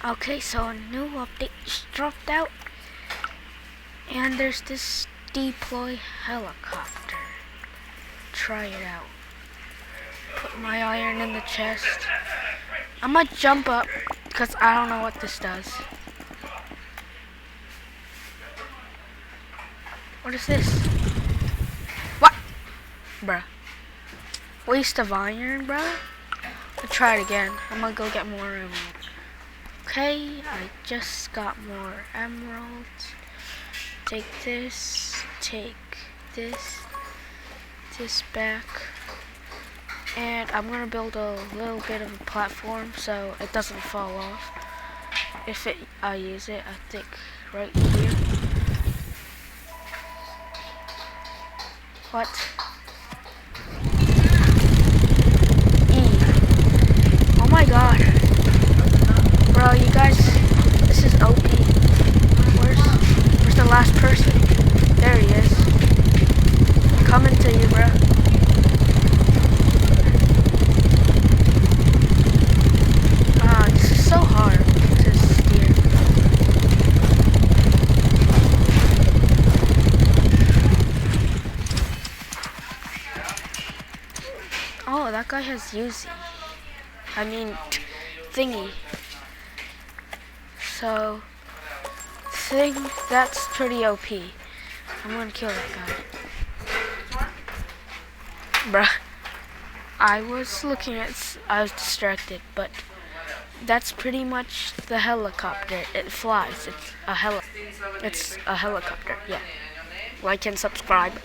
Okay, so a new update just dropped out, and there's this deploy helicopter. Try it out. Put my iron in the chest. I might jump up, because I don't know what this does. What is this? What? Bruh. Waste of iron, bruh? I'll try it again. I'm gonna go get more emeralds. Okay, I just got more emeralds. Take this back. And I'm gonna build a little bit of a platform so it doesn't fall off. If I use it, I think right here. What? Oh my god. Bro, you guys, this is OP. Where's the last person? There he is. Coming to you, bro. This is so hard to steer. Oh, that guy has Uzi. I mean, thingy. So, that's pretty OP. I'm gonna kill that guy. Bruh. I was distracted, but that's pretty much the helicopter. It flies. It's a helicopter, yeah. Like and subscribe.